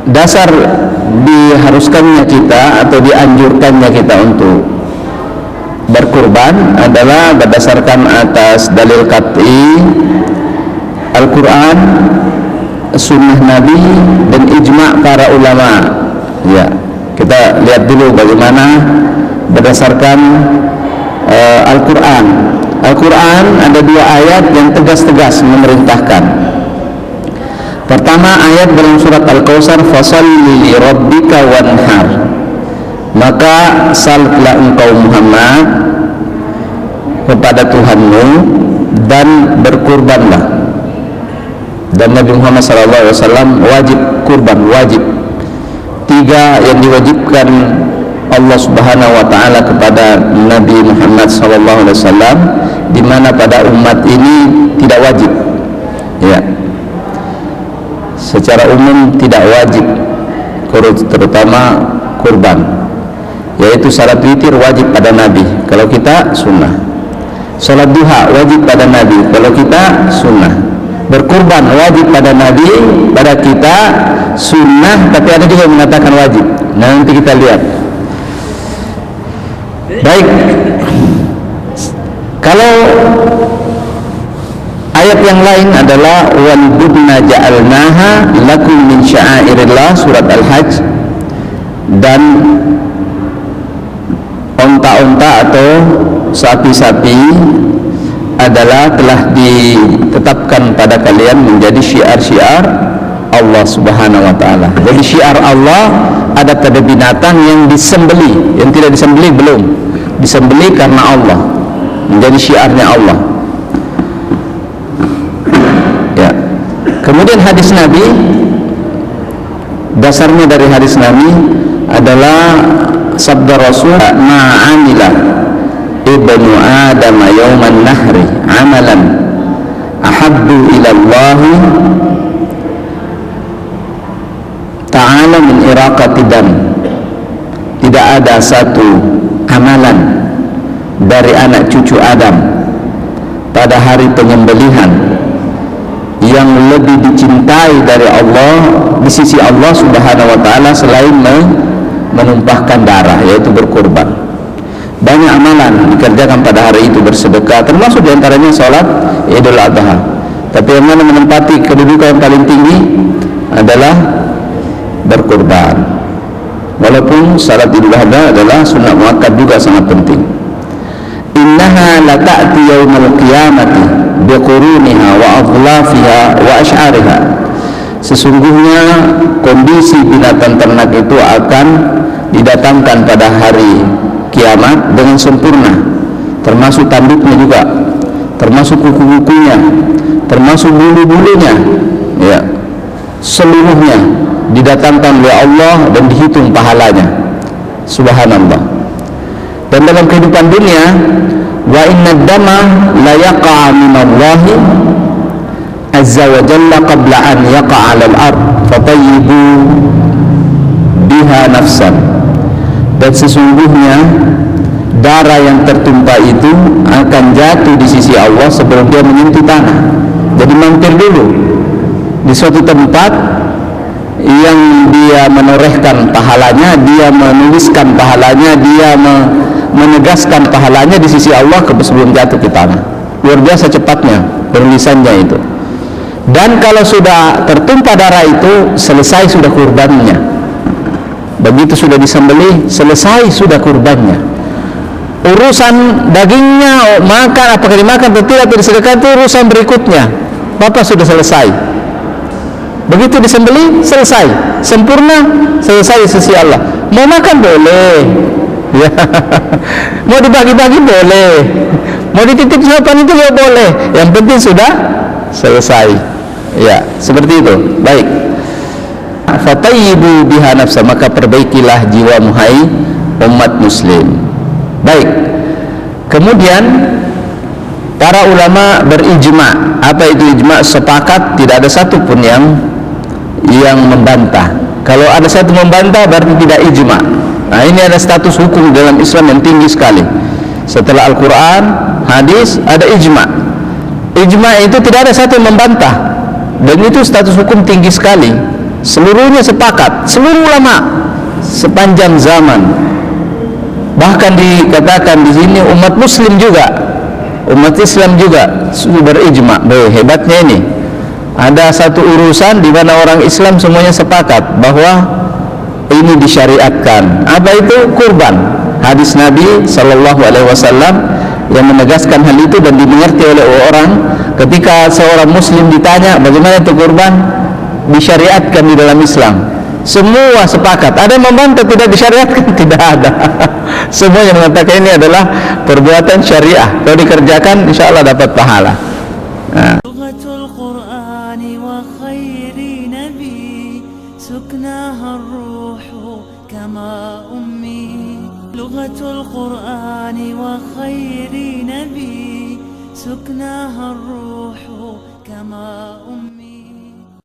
Dasar diharuskannya kita atau dianjurkannya kita untuk berkurban adalah berdasarkan atas dalil qat'i Al-Quran, sunnah Nabi, dan ijma' para ulama. Ya, kita lihat dulu bagaimana berdasarkan Al-Quran. Al-Quran ada 2 ayat yang tegas-tegas memerintahkan. Pertama, ayat dalam surat Al-Kautsar, fasholli li rabbika wanhar, maka salatlah engkau Muhammad kepada Tuhanmu dan berkurbanlah. Dan Nabi Muhammad SAW wajib kurban, wajib. 3 yang diwajibkan Allah Subhanahu wa taala kepada Nabi Muhammad SAW, di mana pada umat ini tidak wajib. Ya. Secara umum tidak wajib, terutama kurban, yaitu salat witir wajib pada Nabi, kalau kita sunnah. Salat duha wajib pada Nabi, kalau kita sunnah. Berkurban wajib pada Nabi, pada kita sunnah, tapi ada juga yang mengatakan wajib. Nah, nanti kita lihat. Baik, kalau ayat yang lain adalah wal budna ja'alnaha lakum min sya'airillah, surat Al-Hajj, dan onta-onta atau sapi-sapi adalah telah ditetapkan pada kalian menjadi syiar-syiar Allah Subhanahu wa taala. Jadi syiar Allah ada pada binatang yang disembeli, yang tidak disembeli belum. Disembeli karena Allah, menjadi syiarnya Allah. Ya. Kemudian hadis Nabi, dasarnya dari hadis Nabi adalah sabda Rasul, ma'amila ibnu Adam yawman nahri amalan ahabbu ila Allah ta'ala min iraqati dam. Tidak ada satu amalan dari anak cucu Adam pada hari penyembelihan yang lebih dicintai dari Allah, di sisi Allah Subhanahu wa taala, selain menumpahkan darah, yaitu berkurban. Banyak amalan dikerjakan pada hari itu, bersedekah, termasuk diantaranya sholat Idul Adha. Tapi yang mana menempati kedudukan yang paling tinggi adalah berkurban. Walaupun salat Idul Adha adalah sunnah muakkad juga sangat penting. Innaha la ta'ti yaumal qiyamati biquruniha wa adlafiha wa asy'ariha. Sesungguhnya kondisi binatang ternak itu akan didatangkan pada hari kiamat dengan sempurna, termasuk tanduknya juga, termasuk kuku-kukunya, termasuk bulu-bulunya, ya, seluruhnya didatangkan oleh Allah dan dihitung pahalanya. Subhanallah. Dan dalam kehidupan dunia, wa inna dama la yaqa' minallahi azza wa jalla qabla an yaqa' 'alal ard fatayyibu biha nafsan. Dan sesungguhnya darah yang tertumpah itu akan jatuh di sisi Allah sebelum dia menyentuh tanah. Jadi mampir dulu di suatu tempat yang dia menorehkan pahalanya, dia menuliskan pahalanya, dia menegaskan pahalanya di sisi Allah sebelum jatuh ke tanah. Luar biasa cepatnya penulisannya itu. Dan kalau sudah tertumpah darah itu, selesai sudah kurbannya. Begitu sudah disembelih, selesai sudah kurbannya. Urusan dagingnya, makan, apakah dimakan atau tidak, atau disedekahkan, itu urusan berikutnya. Bapak sudah selesai. Begitu disembelih, selesai, sempurna, selesai di sisi Allah. Mau makan boleh, ya. Mau dibagi-bagi boleh, mau dititip siapapun itu juga boleh. Yang penting sudah selesai. Ya, seperti itu. Baik. Fatayyibu biha nafsa, maka perbaikilah jiwamu hai umat muslim. Baik. Kemudian para ulama berijma. Apa itu ijma? Sepakat, tidak ada satupun yang membantah. Kalau ada satu membantah berarti tidak ijma. Nah, ini ada status hukum dalam Islam yang tinggi sekali. Setelah Al-Quran, hadis, ada ijma. Ijma itu tidak ada satu yang membantah. Dan itu status hukum tinggi sekali. Seluruhnya sepakat, seluruh ulama sepanjang zaman. Bahkan dikatakan di sini umat muslim juga, umat Islam juga berijma. Hebatnya ini. Ada satu urusan di mana orang Islam semuanya sepakat bahwa ini disyariatkan. Apa itu? Kurban. Hadis Nabi sallallahu alaihi wasallam yang menegaskan hal itu dan dimengerti oleh orang. Ketika seorang muslim ditanya bagaimana itu kurban, disyariatkan di dalam Islam. Semua sepakat. Ada yang membantah tidak disyariatkan? Tidak ada. Semua yang mengatakan ini adalah perbuatan syariah. Kalau dikerjakan insyaallah dapat pahala. Lughatul Qur'an wa khairi nabi suknaha ar-ruh kama ummi. Lughatul Qur'an wa khairi nabi سكناها الروح كما أمي